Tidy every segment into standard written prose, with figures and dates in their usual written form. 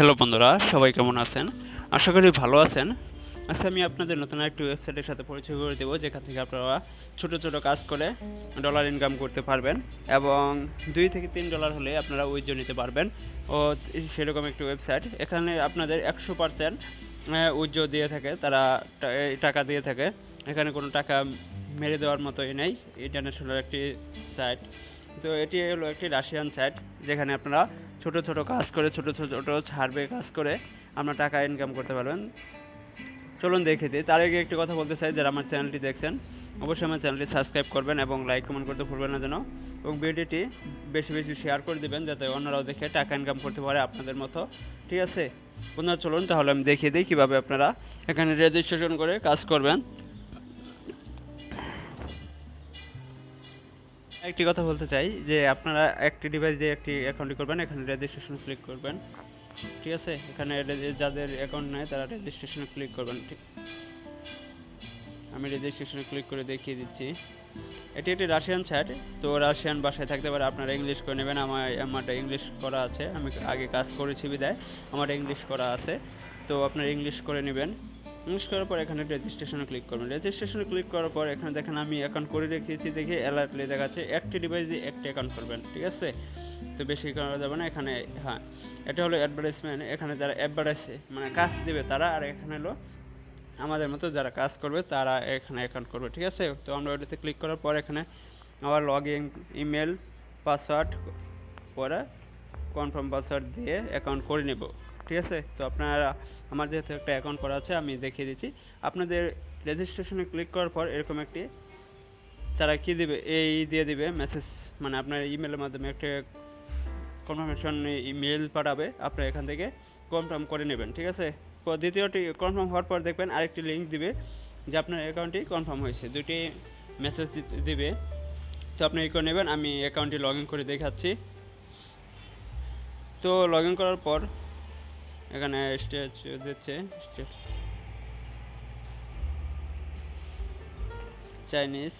Hello বন্ধুরা, সবাই কেমন আছেন? আশা করি ভালো আছেন। আজকে আমি আপনাদের নতুন একটি ওয়েবসাইটের সাথে পরিচয় করে দেবো, যেখান থেকে আপনারা ছোট ছোট কাজ করে ডলার ইনকাম করতে পারবেন এবং $2 থেকে $3 হলে আপনারা উইথড্র নিতে পারবেন। ও সেরকম একটি ওয়েবসাইট। এখানে আপনাদের 100% উইথড্র দিয়ে থাকে, তারা টাকা দিয়ে থাকে। এখানে কোনো টাকা মেরে দেওয়ার মতোই নেই। ইন্টারন্যাশনাল একটি সাইট। তো এটি হলো একটি রাশিয়ান সাইট, যেখানে আপনারা ছোট ছোট কাজ করে, ছোট ছোট ছাড়বে কাজ করে আপনারা টাকা ইনকাম করতে পারবেন। চলুন দেখে দিই। তার আগে একটি কথা বলতে চাই, যারা আমার চ্যানেলটি দেখছেন অবশ্যই আমার চ্যানেলটি সাবস্ক্রাইব করবেন এবং লাইক কমেন্ট করতে ভুলবেন না যেন, এবং ভিডিওটি বেশি বেশি শেয়ার করে দেবেন যাতে অন্যরাও দেখে টাকা ইনকাম করতে পারে আপনাদের মতো। ঠিক আছে বন্ধুরা, চলুন তাহলে আমি দেখিয়ে দিই কীভাবে আপনারা এখানে রেজিস্ট্রেশন করে কাজ করবেন। একটি কথা বলতে চাই যে আপনারা একটি ডিভাইস দিয়ে একটি অ্যাকাউন্ট করবেন, এখানে রেজিস্ট্রেশন ক্লিক করবেন। ঠিক আছে, এখানে যাদের অ্যাকাউন্ট নেই তারা রেজিস্ট্রেশনে ক্লিক করবেন। ঠিক, আমি রেজিস্ট্রেশনে ক্লিক করে দেখিয়ে দিচ্ছি। এটি একটি রাশিয়ান সাইট, তো রাশিয়ান ভাষায় থাকতে পারে, আপনারা ইংলিশ করে নেবেন। আমারটা ইংলিশ করা আছে, আমি আগে কাজ করেছি বিদায় আমার ইংলিশ করা আছে, তো আপনারা ইংলিশ করে নেবেন। ইংলিশ করার পর এখানে রেজিস্ট্রেশনে ক্লিক করবেন। রেজিস্ট্রেশনে ক্লিক করার পর এখানে দেখেন আমি অ্যাকাউন্ট করে রেখেছি, দেখে অ্যালার্টলি দেখাচ্ছে একটি ডিভাইস দিয়ে একটি অ্যাকাউন্ট করবেন। ঠিক আছে, তো বেশি করা যাবে না এখানে। হ্যাঁ, এটা হলো অ্যাডভার্টাইজমেন্ট। এখানে যারা অ্যাডভার্টাইজ মানে কাজ দেবে তারা, আর এখানে হলো আমাদের মতো যারা কাজ করবে তারা এখানে অ্যাকাউন্ট করবে। ঠিক আছে, তো আমরা ওইটাতে ক্লিক করার পর এখানে আবার লগ ইন, ইমেল, পাসওয়ার্ড পরে কনফার্ম পাসওয়ার্ড দিয়ে অ্যাকাউন্ট করে নেব। ঠিক আছে, তো আপনারা আমার যেহেতু একটা অ্যাকাউন্ট করা আছে আমি দেখিয়ে দিচ্ছি। আপনাদের রেজিস্ট্রেশনে ক্লিক করার পর এরকম একটি তারা কী দেবে, এই দিয়ে দিবে মেসেজ, মানে আপনার ইমেলের মাধ্যমে একটা কনফার্মেশন ইমেল পাঠাবে, আপনারা এখান থেকে কনফার্ম করে নেবেন। ঠিক আছে, দ্বিতীয়টি কনফার্ম হওয়ার পর দেখবেন আরেকটি লিঙ্ক দিবে যে আপনার অ্যাকাউন্টটি কনফার্ম হয়েছে, দুটি মেসেজ দিবে, তো আপনি এই করে নেবেন। আমি অ্যাকাউন্টটি লগ ইন করে দেখাচ্ছি। তো লগ ইন করার পর এখানে স্টেজ দিচ্ছে, স্টেজ চাইনিজ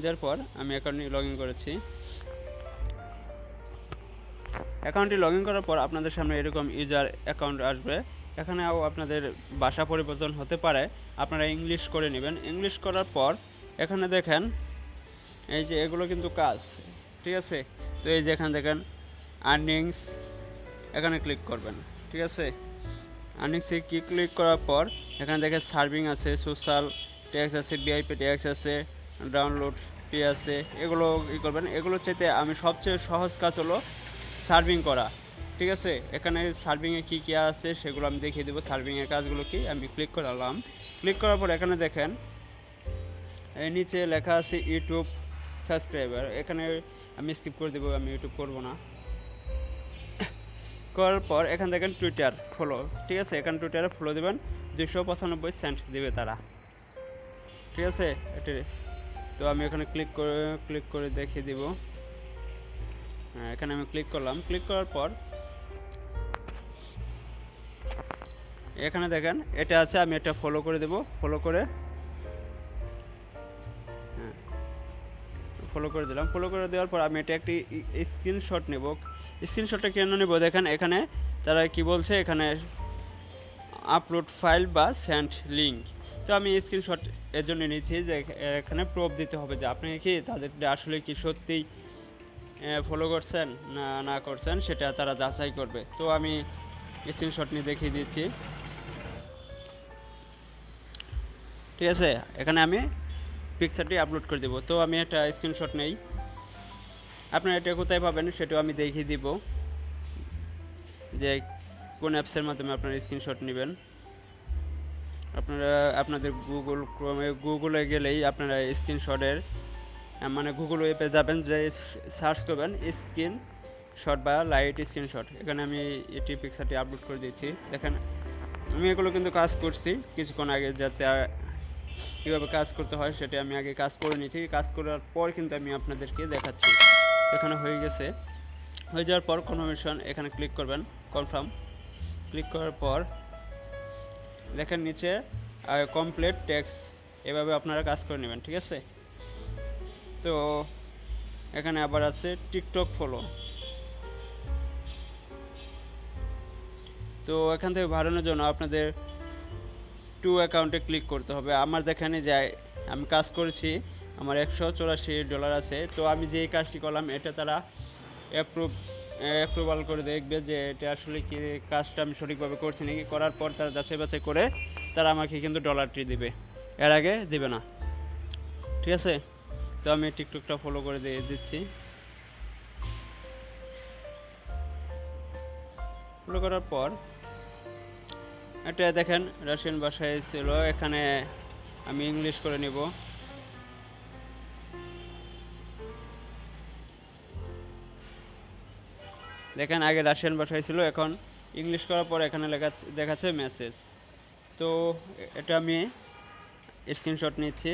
দেওয়ার পর আমি অ্যাকাউন্টটি লগ ইন করেছি। অ্যাকাউন্টটি লগ ইন করার পর আপনাদের সামনে এরকম ইউজার অ্যাকাউন্ট আসবে। এখানেও আপনাদের ভাষা পরিবর্তন হতে পারে, আপনারা ইংলিশ করে নেবেন। ইংলিশ করার পর এখানে দেখেন এই যে এগুলো কিন্তু কাজ। ঠিক আছে, তো এই যে এখানে দেখেন আর্নিংস, এখানে ক্লিক করবেন। ঠিক আছে, আর্নিংসে ক্লিক করার পর এখানে দেখেন সার্ভিং আছে, সোশ্যাল ট্যাক্স আছে, ভিআইপি ট্যাক্স আছে, ডাউনলোড ফি আছে, এগুলো করবেন। এগুলো চাইতে আমি সবচেয়ে সহজ কাজ হলো সার্ভিং করা। ঠিক আছে, এখানে সার্ভিংয়ে কী কী আছে সেগুলো আমি দেখিয়ে দেবো। সার্ভিংয়ের কাজগুলো কি, আমি ক্লিক করলাম। ক্লিক করার পর এখানে দেখেন এই নিচে লেখা আছে ইউটিউব সাবস্ক্রাইবার, এখানে আমি স্কিপ করে দেবো, আমি ইউটিউব করবো না। করার পর এখানে দেখেন টুইটার ফলো। ঠিক আছে, এখানে টুইটারে ফলো দেবেন, 295 সেন্ট দেবে তারা। ঠিক আছে, এটি তো আমি এখানে ক্লিক করে দেখিয়ে দিব। এখানে আমি ক্লিক করলাম। ক্লিক করার পর এখানে দেখেন এটা আছে, আমি এটা ফলো করে দেব। ফলো করে দিলাম। ফলো করে দেওয়ার পর আমি এটা একটি স্ক্রিনশট নেব। স্ক্রিনশটটা কেন নেব, দেখেন এখানে তারা কি বলছে, এখানে আপলোড ফাইল বা সেন্ড লিঙ্ক। তো আমি স্ক্রিনশট এর জন্য নিয়েছি যে এখানে প্রুফ দিতে হবে যে আপনি কি তাদের আসলে কি সত্যিই ফলো করছেন না করছেন, সেটা তারা যাচাই করবে। তো আমি স্ক্রিনশট নিয়ে দেখিয়ে দিচ্ছি। ঠিক আছে, এখানে আমি পিকচারটি আপলোড করে দেবো। তো আমি একটা স্ক্রিনশট নেই, আপনারা এটা কোথায় পাবেন সেটাও আমি দেখিয়ে দিব যে কোন অ্যাপসের মাধ্যমে আপনারা স্ক্রিনশট নেবেন। আপনারা আপনাদের গুগলে গেলেই আপনারা স্ক্রিনশটের মানে গুগল ওয়েবে যাবেন, যে সার্চ করবেন স্ক্রিনশট বা লাইট স্ক্রিনশট। এখানে আমি এটি পিকচারটি আপলোড করে দিয়েছি। দেখেন আমি এগুলো কিন্তু কাজ করছি কিছুক্ষণ আগে, যাতে কীভাবে কাজ করতে হয় সেটা আমি আগে কাজ করে নিয়েছি। কাজ করার পর কিন্তু আমি আপনাদেরকে দেখাচ্ছি। এখানে হয়ে গেছে, হয়ে যাওয়ার পর কনফার্মেশন এখানে ক্লিক করবেন, কনফার্ম। ক্লিক করার পর দেখেন নিচে কমপ্লিট ট্যাক্স, এভাবে আপনারা কাজ করে নেবেন। ঠিক আছে, তো এখানে আবার আছে টিকটক ফলো। তো এখান থেকে বাড়ানোর জন্য আপনাদের টু অ্যাকাউন্টে ক্লিক করতে হবে। আমার দেখানে যায় আমি কাজ করেছি, আমার $184 আছে। তো আমি যেই কাজটি করলাম এটা তারা অ্যাপ্রুভাল করে দেখবে যে এটা আসলে কি কাজটা আমি সঠিকভাবে করছি নাকি। করার পর তারা যাচাই বাছাই করে তারা আমাকে কিন্তু ডলারটি দিবে, এর আগে দিবে না। ঠিক আছে, তো আমি টিকটকটা ফলো করে দিয়ে দিচ্ছি। ফলো করার পর এটা দেখেন রাশিয়ান ভাষায় ছিল, এখানে আমি ইংলিশ করে নিব। দেখেন আগে রাশিয়ান ভাষায় ছিল, এখন ইংলিশ করার পর এখানে দেখাচ্ছে মেসেজ। তো এটা আমি স্ক্রিনশট নিচ্ছি।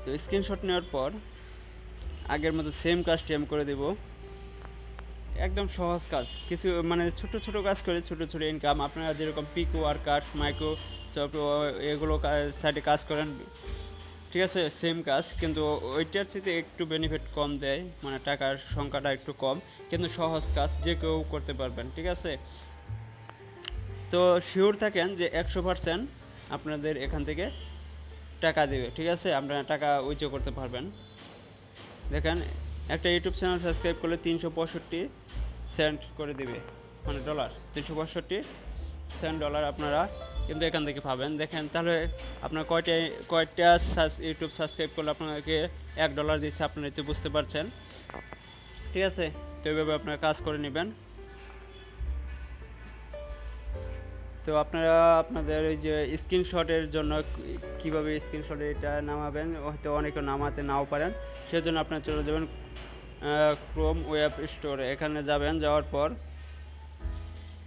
তো স্ক্রিনশট নেওয়ার পর আগের মতো সেম কাজটি আমি করে দেব। একদম সহজ কাজ, কিছু মানে ছোট ছোট কাজ করে ছোট ছোট ইনকাম। আপনারা যেরকম পিকো ওয়ার্কার্স মাইক্রোসফট এগুলো সাইডে কাজ করেন, ঠিক আছে, সেম কাজ, কিন্তু ওইটার চেয়ে একটু বেনিফিট কম দেয়, মানে টাকার সংখ্যাটা একটু কম, কিন্তু সহজ কাজ, যে কেউ করতে পারবেন। ঠিক আছে, তো শিওর থাকেন যে 100% আপনাদের এখান থেকে টাকা দেবে। ঠিক আছে, আপনারা টাকা উইথড্র করতে পারবেন। দেখেন একটা ইউটিউব চ্যানেল সাবস্ক্রাইব করলে 365 সেন্ট করে দিবে, মানে ডলার 365 ডলার আপনারা কিন্তু এখান থেকে পাবেন। দেখেন তাহলে আপনার কয়টা ইউটিউব সাবস্ক্রাইব করলে আপনাকে $1 দিচ্ছে, আপনারা তো বুঝতে পারছেন। ঠিক আছে, তো এইভাবে আপনারা কাজ করে নেবেন। তো আপনারা আপনাদের এই যে স্ক্রিনশটের জন্য কীভাবে স্ক্রিনশটে এটা নামাবেন, হয়তো অনেকে নামাতে নাও পারেন, সেজন্য আপনারা চলে যাবেন ক্রোম ওয়েব স্টোরে। এখানে যাবেন, যাওয়ার পর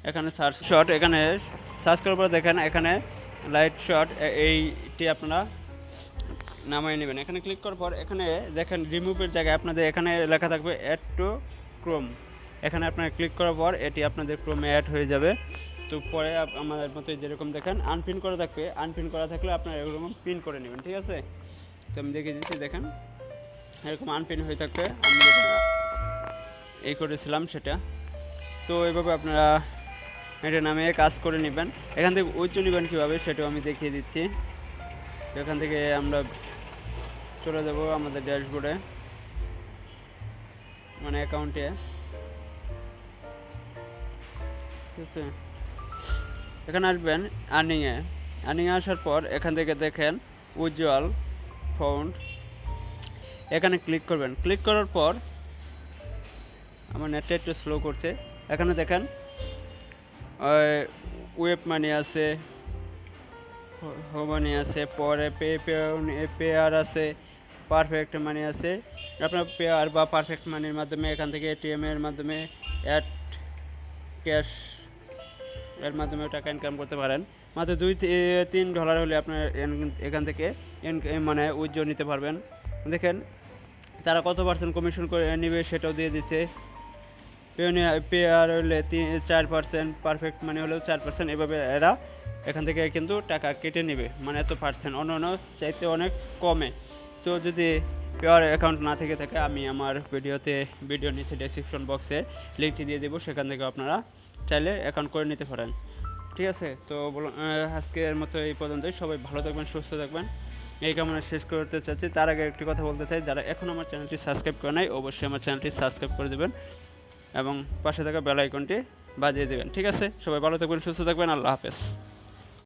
এখানে সার্চ শট, এখানে সার্চ করার পর দেখেন এখানে লাইট শট, এইটি আপনারা নামাই নেবেন। এখানে ক্লিক করার পর এখানে দেখেন রিমুভের জায়গায় আপনাদের এখানে লেখা থাকবে অ্যাড টু ক্রোম। এখানে আপনারা ক্লিক করার পর এটি আপনাদের ক্রোমে অ্যাড হয়ে যাবে। তো পরে আমাদের মতো যেরকম দেখেন আনপিন করা থাকবে, আনপিন করা থাকলে আপনারা এরকম পিন করে নেবেন। ঠিক আছে, তো আমি দেখিয়ে দিচ্ছি, দেখেন এরকম আনপিন হয়ে থাকবে, আমি এই করেছিলাম সেটা। তো এইভাবে আপনারা এটা নামে কাজ করে নেবেন। এখান থেকে উইথড্র নেবেন কীভাবে সেটাও আমি দেখিয়ে দিচ্ছি। তো এখান থেকে আমরা চলে যাব আমাদের ড্যাশবোর্ডে, মানে অ্যাকাউন্টে। ঠিক আছে, এখানে আসবেন আর্নিংয়ে আসার পর এখান থেকে দেখেন উইথড্রয়াল ফান্ড, এখানে ক্লিক করবেন। ক্লিক করার পর আমার নেটটা একটু স্লো করছে। এখানে দেখেন ওয়েব মানি আছে, মানি আছে, পরে পেয়ার আছে, পারফেক্ট মানি আছে। আপনার পেয়ার বা পারফেক্ট মানির মাধ্যমে এখান থেকে এটিএম এর মাধ্যমে অ্যাড ক্যাশ এর মাধ্যমে টাকা ইনকাম করতে পারেন। মাত্র $2-3 হলে আপনার এখান থেকে মানে উইথড্র নিতে পারবেন। দেখেন তারা কত % কমিশন করে নেবে সেটাও দিয়ে দিচ্ছে। পেয়ার হলে 4%, পারফেক্ট মানি হলেও 4%, এভাবে এরা এখান থেকে কিন্তু টাকা কেটে নেবে, মানে এত পার্সেন্ট, অন্য চাইতে অনেক কমে। তো যদি পেয়ার অ্যাকাউন্ট না থেকে থাকে আমি আমার ভিডিও নিচে ডেসক্রিপশন বক্সে লিঙ্কটি দিয়ে দেবো, সেখান থেকে আপনারা চাইলে অ্যাকাউন্ট করে নিতে পারেন। ঠিক আছে, তো আজকের মতো এই পর্যন্তই। সবাই ভালো থাকবেন, সুস্থ থাকবেন, এই কামনা শেষ করতে চাচ্ছি। তার আগে একটি কথা বলতে চাই, যারা এখন আমার চ্যানেলটি সাবস্ক্রাইব করে নাই অবশ্যই আমার চ্যানেলটি সাবস্ক্রাইব করে দেবেন এবং পাশে থাকা বেল আইকনটি বাজিয়ে দেবেন। ঠিক আছে, সবাই ভালো থাকবেন, সুস্থ থাকবেন, আল্লাহ হাফেজ।